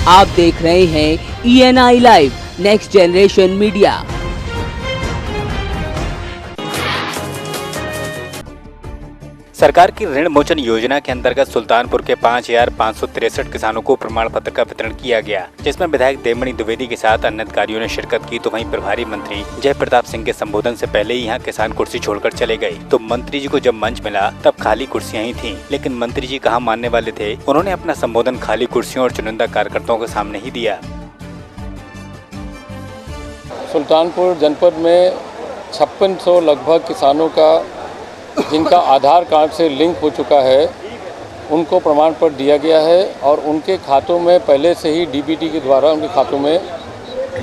आप देख रहे हैं ENI live next generation media. सरकार की ऋण मोचन योजना के अंतर्गत सुल्तानपुर के 5,563 किसानों को प्रमाण पत्र का वितरण किया गया, जिसमें विधायक देवमणि द्विवेदी के साथ अन्य अधिकारियों ने शिरकत की। तो वहीं प्रभारी मंत्री जय प्रताप सिंह के संबोधन से पहले ही यहाँ किसान कुर्सी छोड़कर चले गए। तो मंत्री जी को जब मंच मिला तब खाली कुर्सियां ही थी, लेकिन मंत्री जी कहाँ मानने वाले थे। उन्होंने अपना संबोधन खाली कुर्सियों और चुनिंदा कार्यकर्ताओं के सामने ही दिया। सुल्तानपुर जनपद में 5600 लगभग किसानों का जिनका आधार कार्ड से लिंक हो चुका है, उनको प्रमाण पत्र दिया गया है और उनके खातों में पहले से ही डीबीटी के द्वारा उनके खातों में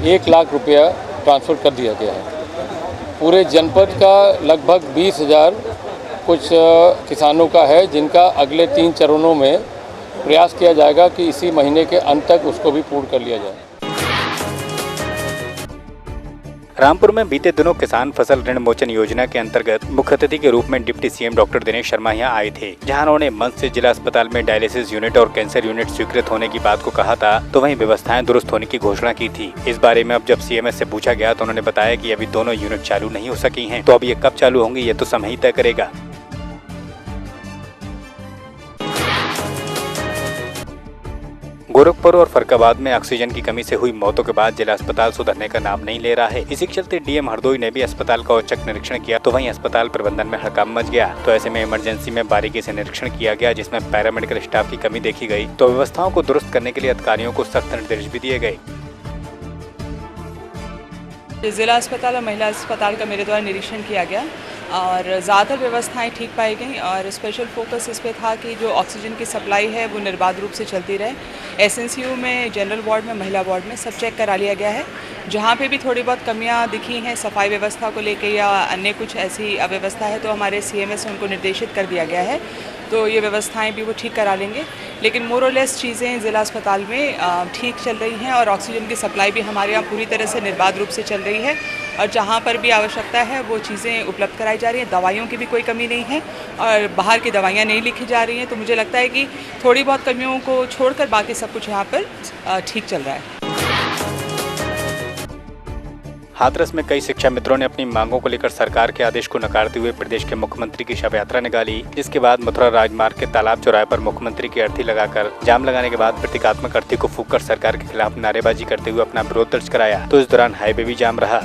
1 लाख रुपया ट्रांसफ़र कर दिया गया है। पूरे जनपद का लगभग 20,000 कुछ किसानों का है, जिनका अगले 3 चरणों में प्रयास किया जाएगा कि इसी महीने के अंत तक उसको भी पूर्ण कर लिया जाए। रामपुर में बीते दिनों किसान फसल ऋण मोचन योजना के अंतर्गत मुख्य अतिथि के रूप में deputy CM doctor Dinesh Sharma यहाँ आए थे, जहां उन्होंने मंच से जिला अस्पताल में डायलिसिस यूनिट और कैंसर यूनिट स्वीकृत होने की बात को कहा था। तो वहीं व्यवस्थाएं दुरुस्त होने की घोषणा की थी। इस बारे में अब जब सीएमएस से पूछा गया तो उन्होंने बताया कि अभी दोनों यूनिट चालू नहीं हो सकी हैं, तो अब ये कब चालू होंगी ये तो समय ही तय करेगा। गोरखपुर और फरक्काबाद में ऑक्सीजन की कमी से हुई मौतों के बाद जिला अस्पताल सुधरने का नाम नहीं ले रहा है। इसी के चलते डीएम हरदोई ने भी अस्पताल का औचक निरीक्षण किया। तो वहीं अस्पताल प्रबंधन में हड़कंप मच गया। तो ऐसे में इमरजेंसी में बारीकी से निरीक्षण किया गया, जिसमें पैरामेडिकल स्टाफ की कमी देखी गई। तो व्यवस्थाओं को दुरुस्त करने के लिए अधिकारियों को सख्त निर्देश भी दिए गए। जिला अस्पताल और महिला अस्पताल का मेरे द्वारा निरीक्षण किया गया और ज़्यादातर व्यवस्थाएं ठीक पाई गई और स्पेशल फोकस इस पे था कि जो ऑक्सीजन की सप्लाई है वो निर्बाध रूप से चलती रहे। एसएनसीयू में, जनरल वार्ड में, महिला वार्ड में सब चेक करा लिया गया है। जहाँ पे भी थोड़ी बहुत कमियां दिखी हैं सफाई व्यवस्था को लेकर या अन्य कुछ ऐसी अव्यवस्था है, तो हमारे सीएमएस से उनको निर्देशित कर दिया गया है। तो ये व्यवस्थाएं भी वो ठीक करा लेंगे। लेकिन मोर और लेस चीज़ें ज़िला अस्पताल में ठीक चल रही हैं और ऑक्सीजन की सप्लाई भी हमारे यहाँ पूरी तरह से निर्बाध रूप से चल रही है और जहाँ पर भी आवश्यकता है वो चीज़ें उपलब्ध कराई जा रही हैं। दवाइयों की भी कोई कमी नहीं है और बाहर की दवाइयाँ नहीं लिखी जा रही हैं। तो मुझे लगता है कि थोड़ी बहुत कमियों को छोड़कर बाकी सब कुछ यहाँ पर ठीक चल रहा है। हाथरस में कई शिक्षा मित्रों ने अपनी मांगों को लेकर सरकार के आदेश को नकारते हुए प्रदेश के मुख्यमंत्री की शव यात्रा निकाली, जिसके बाद मथुरा राजमार्ग के तालाब चौराहे पर मुख्यमंत्री की अर्थी लगाकर जाम लगाने के बाद प्रतीकात्मक अर्थी को फूंककर सरकार के खिलाफ नारेबाजी करते हुए अपना विरोध दर्ज कराया। तो इस दौरान हाईवे भी जाम रहा।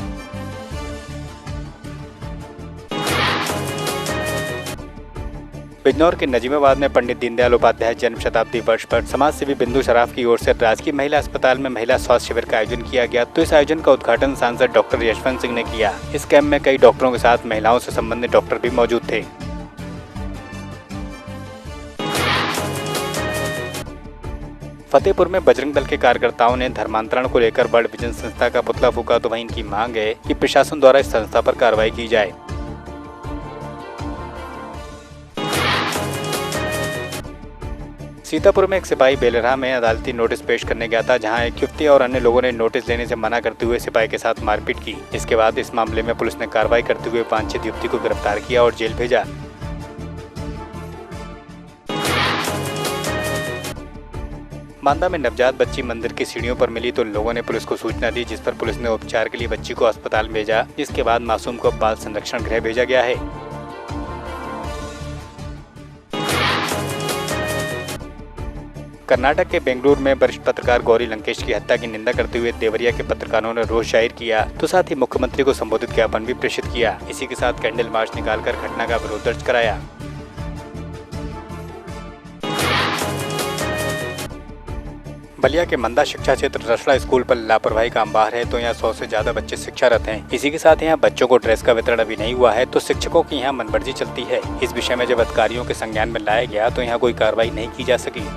बिजनौर के नजीमाबाद में पंडित दीनदयाल उपाध्याय जन्म शताब्दी वर्ष पर समाज सेवी बिंदु सराफ की ओर से राजकीय महिला अस्पताल में महिला स्वास्थ्य शिविर का आयोजन किया गया। तो इस आयोजन का उद्घाटन सांसद डॉक्टर यशवंत सिंह ने किया। इस कैंप में कई डॉक्टरों के साथ महिलाओं से संबंधित डॉक्टर भी मौजूद थे। फतेहपुर में बजरंग दल के कार्यकर्ताओं ने धर्मांतरण को लेकर वर्ल्ड विजन संस्था का पुतला फूका। तो वहीं इनकी मांग है कि प्रशासन द्वारा इस संस्था पर कार्रवाई की जाए। सीतापुर में एक सिपाही बेलरहा में अदालती नोटिस पेश करने गया था, जहां एक युवती और अन्य लोगों ने नोटिस लेने से मना करते हुए सिपाही के साथ मारपीट की। इसके बाद इस मामले में पुलिस ने कार्रवाई करते हुए वांछित युवती को गिरफ्तार किया और जेल भेजा। बांदा में नवजात बच्ची मंदिर की सीढ़ियों पर मिली तो लोगों ने पुलिस को सूचना दी, जिस पर पुलिस ने उपचार के लिए बच्ची को अस्पताल भेजा, जिसके बाद मासूम को बाल संरक्षण गृह भेजा गया है। कर्नाटक के बेंगलुरु में वरिष्ठ पत्रकार गौरी लंकेश की हत्या की निंदा करते हुए देवरिया के पत्रकारों ने रोष जाहिर किया। तो साथ ही मुख्यमंत्री को संबोधित ज्ञापन भी प्रेषित किया। इसी के साथ कैंडल मार्च निकालकर घटना का विरोध दर्ज कराया। बलिया के मंदा शिक्षा क्षेत्र रसड़ा स्कूल पर लापरवाही का अंबार है। तो यहाँ 100 से ज्यादा बच्चे शिक्षारत हैं। इसी के साथ यहाँ बच्चों को ड्रेस का वितरण अभी नहीं हुआ है, तो शिक्षकों की यहाँ मनमर्जी चलती है। इस विषय में जब अधिकारियों के संज्ञान में लाया गया तो यहाँ कोई कार्रवाई नहीं की जा सकी।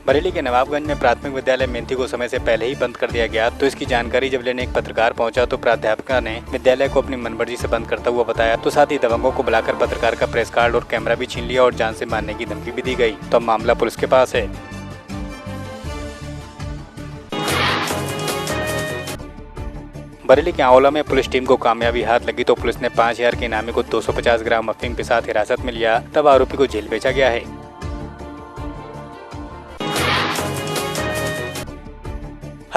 बरेली के नवाबगंज में प्राथमिक विद्यालय मेंथी को समय से पहले ही बंद कर दिया गया। तो इसकी जानकारी जब लेने एक पत्रकार पहुंचा तो प्राध्यापिका ने विद्यालय को अपनी मनमर्जी से बंद करता हुआ बताया। तो साथ ही दबंगों को बुलाकर पत्रकार का प्रेस कार्ड और कैमरा भी छीन लिया और जान से मारने की धमकी भी दी गई। तो अब मामला पुलिस के पास है। बरेली के आंवला में पुलिस टीम को कामयाबी हाथ लगी। तो पुलिस ने 5,000 के इनामी को 250 ग्राम अफीम के साथ हिरासत में लिया। तब आरोपी को जेल भेजा गया है।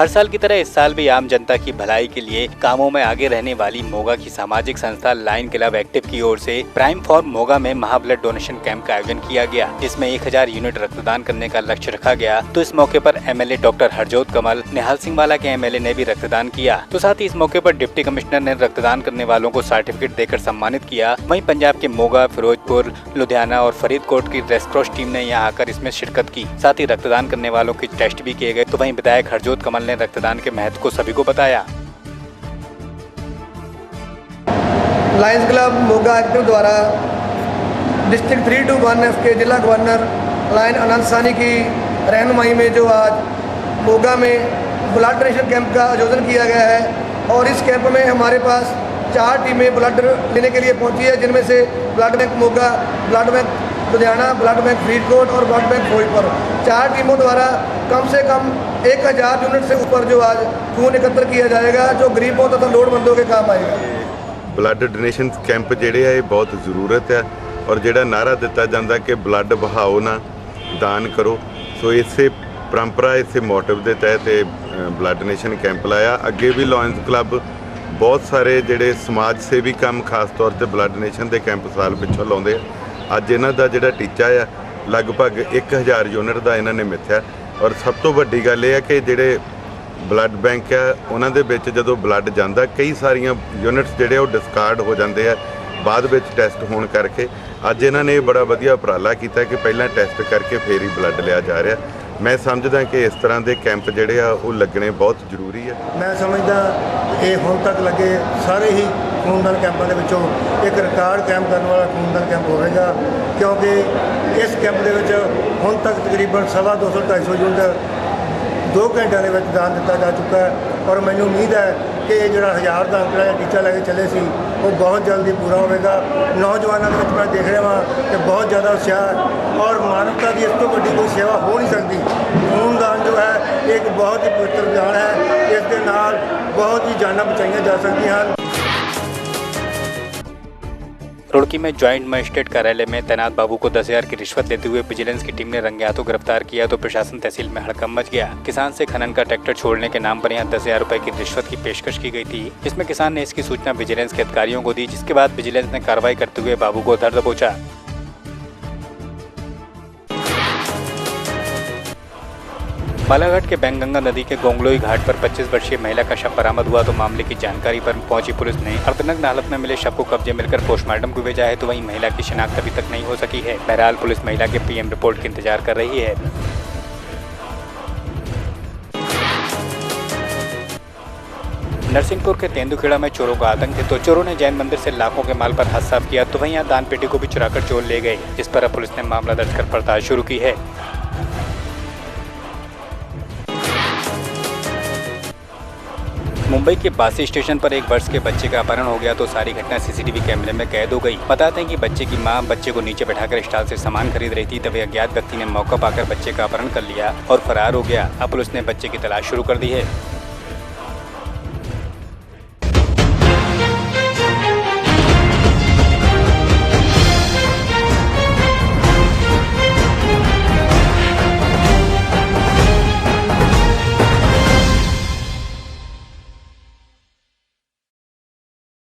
हर साल की तरह इस साल भी आम जनता की भलाई के लिए कामों में आगे रहने वाली मोगा की सामाजिक संस्था लायन क्लब एक्टिव की ओर से प्राइम फॉर मोगा में महा ब्लड डोनेशन कैंप का आयोजन किया गया, जिसमें 1000 यूनिट रक्तदान करने का लक्ष्य रखा गया। तो इस मौके पर एमएलए डॉक्टर हरजोत कमल, निहाल सिंह वाला के एमएलए ने भी रक्तदान किया। तो साथ ही इस मौके पर डिप्टी कमिश्नर ने रक्तदान करने वालों को सर्टिफिकेट देकर सम्मानित किया। वहीं पंजाब के मोगा, फिरोजपुर, लुधियाना और फरीदकोट की रेड क्रॉस टीम ने यहाँ आकर इसमें शिरकत की। साथ ही रक्तदान करने वालों के टेस्ट भी किए गए। तो वहीं विधायक हरजोत कमल ने रक्तदान के महत्व को सभी को बताया। लायंस क्लब मोगा एक्टिव द्वारा डिस्ट्रिक्ट 321 के जिला गवर्नर लायन अनंत सानी की रहनुमाई में जो आज मोगा में ब्लड डोनेशन कैंप का आयोजन किया गया है और इस कैंप में हमारे पास 4 टीमें ब्लड लेने के लिए पहुंची है, जिनमें से blood bank Moga, blood bank Ludhiana, blood bank Faridkot और ब्लड बैंक फिरोजपुर। 4 टीमों द्वारा कम से कम 1000 यूनिट से ऊपर जो आज खून एकत्र किया जाएगा, जो गरीबों तथा लोड़वंदों के काम आएगा। ब्लड डोनेशन कैंप ਜਿਹੜੇ ਆ ਇਹ ਬਹੁਤ ਜ਼ਰੂਰਤ ਹੈ ਔਰ ਜਿਹੜਾ ਨਾਰਾ ਦਿੱਤਾ ਜਾਂਦਾ ਕਿ ਬਲੱਡ ਵਹਾਓ ਨਾ ਦਾਨ ਕਰੋ, ਸੋ ਇਸੇ ਪਰੰਪਰਾ ਇਸੇ ਮੋਟਿਵ ਦੇ ਤਹਿਤ ਬਲੱਡ ਡੋਨੇਸ਼ਨ ਕੈਂਪ ਲਾਇਆ। ਅੱਗੇ ਵੀ ਲਾਇਨਸ ਕਲੱਬ ਬਹੁਤ ਸਾਰੇ ਜਿਹੜੇ ਸਮਾਜ ਸੇਵੀ ਕੰਮ ਖਾਸ ਤੌਰ ਤੇ ਬਲੱਡ ਡੋਨੇਸ਼ਨ ਦੇ ਕੈਂਪ ਸਾਲ ਪਿੱਛੋਂ ਲਾਉਂਦੇ ਆ। ਅੱਜ ਇਹਨਾਂ ਦਾ ਜਿਹੜਾ ਟੀਚਾ ਆ ਲਗਭਗ 1000 ਯੂਨਿਟ ਦਾ ਇਹਨਾਂ ਨੇ ਮਿੱਥਿਆ ਔਰ ਸਭ ਤੋਂ ਵੱਡੀ ਗੱਲ ਇਹ ਹੈ ਕਿ ਜਿਹੜੇ ਬਲੱਡ ਬੈਂਕ ਆ ਉਹਨਾਂ ਦੇ ਵਿੱਚ ਜਦੋਂ ਬਲੱਡ ਜਾਂਦਾ ਕਈ ਸਾਰੀਆਂ ਯੂਨਿਟਸ ਜਿਹੜੇ ਉਹ ਡਿਸਕਾਰਡ ਹੋ ਜਾਂਦੇ ਆ ਬਾਅਦ ਵਿੱਚ ਟੈਸਟ ਹੋਣ ਕਰਕੇ। ਅੱਜ ਇਹਨਾਂ ਨੇ ਬੜਾ ਵਧੀਆ ਉਪਰਾਲਾ ਕੀਤਾ ਕਿ ਪਹਿਲਾਂ ਟੈਸਟ ਕਰਕੇ ਫੇਰ ਹੀ ਬਲੱਡ ਲਿਆ ਜਾ ਰਿਹਾ। ਮੈਂ ਸਮਝਦਾ ਕਿ ਇਸ ਤਰ੍ਹਾਂ ਦੇ ਕੈਂਪ ਜਿਹੜੇ ਆ ਉਹ ਲੱਗਣੇ ਬਹੁਤ ਜ਼ਰੂਰੀ ਹੈ। ਮੈਂ ਸਮਝਦਾ ਇਹ ਹੁਣ ਤੱਕ ਲੱਗੇ ਸਾਰੇ ਹੀ ਖੂਨਦਾਨ ਕੈਂਪਾਂ ਦੇ ਵਿੱਚੋਂ ਇੱਕ ਰਿਕਾਰਡ ਕੈਂਪ ਕਰਨ ਵਾਲਾ ਖੂਨਦਾਨ ਕੈਂਪ ਹੋਵੇਗਾ, ਕਿਉਂਕਿ ਇਸ ਕੈਂਪ ਦੇ ਵਿੱਚ ਹੁਣ ਤੱਕ ਤਕਰੀਬਨ 250-250 ਯੂਨਿਟ 2 ਘੰਟਿਆਂ ਦੇ ਵਿੱਚ ਦਾਨ ਦਿੱਤਾ ਜਾ ਚੁੱਕਾ ਹੈ ਔਰ ਮੈਨੂੰ ਉਮੀਦ ਹੈ ਕਿ ਇਹ ਜਿਹੜਾ 1000 ਦਾ ਅੰਕੜਾ ਜਾਂ ਟੀਚਾ ਲੈ ਕੇ ਚੱਲੇ ਸੀ ਉਹ ਬਹੁਤ ਜਲਦੀ ਪੂਰਾ ਹੋਵੇਗਾ। ਨੌਜਵਾਨਾਂ ਦੇ ਵਿੱਚ ਮੈਂ ਦੇਖ ਰਿਹਾ ਹਾਂ ਕਿ ਬਹੁਤ ਜ਼ਿਆਦਾ ਉਤਸ਼ਾਹ ਔਰ ਮਾਨਵਤਾ ਦੀ ਇਸ ਤੋਂ ਵੱਡੀ ਕੋਈ ਸੇਵਾ ਹੋ ਨਹੀਂ ਸਕਦੀ। ਖੂਨਦਾਨ ਜੋ ਹੈ ਇਹ ਇੱਕ ਬਹੁਤ ਹੀ ਪਵਿੱਤਰ ਦਾਨ ਹੈ, ਇਸ ਦੇ ਨਾਲ ਬਹੁਤ ही जाना बचाइया जा सकती हैं। रुड़की में ज्वाइंट मजिस्ट्रेट कार्यालय में तैनात बाबू को 10,000 की रिश्वत लेते हुए विजिलेंस की टीम ने रंगे हाथों गिरफ्तार किया तो प्रशासन तहसील में हड़कंप मच गया। किसान से खनन का ट्रैक्टर छोड़ने के नाम पर यहां 10,000 रुपए की रिश्वत की पेशकश की गई थी, जिसमें किसान ने इसकी सूचना विजिलेंस के अधिकारियों को दी, जिसके बाद विजिलेंस ने कार्रवाई करते हुए बाबू को धर दबोचा। बालाघाट के बैंगंगा नदी के गोंगलोई घाट पर 25 वर्षीय महिला का शव बरामद हुआ तो मामले की जानकारी पर पहुंची पुलिस ने अर्धनग्न हालत में मिले शव को कब्जे मिलकर पोस्टमार्टम को भेजा है। तो वहीं महिला की शिनाख्त अभी तक नहीं हो सकी है। बहरहाल पुलिस महिला के पीएम रिपोर्ट का इंतजार कर रही है। नरसिंहपुर के तेंदुखेड़ा में चोरों का आतंक है तो चोरों ने जैन मंदिर से लाखों के माल पर हाथ साफ किया तो वहीं दान पेटी को भी चुराकर चोर ले गए, जिस पर अब पुलिस ने मामला दर्ज कर पड़ताल शुरू की है। मुंबई के बासी स्टेशन पर 1 वर्ष के बच्चे का अपहरण हो गया तो सारी घटना सीसीटीवी कैमरे में कैद हो गई। बताते हैं कि बच्चे की मां बच्चे को नीचे बैठाकर स्टॉल से सामान खरीद रही थी, तभी अज्ञात व्यक्ति ने मौका पाकर बच्चे का अपहरण कर लिया और फरार हो गया। अब पुलिस ने बच्चे की तलाश शुरू कर दी है।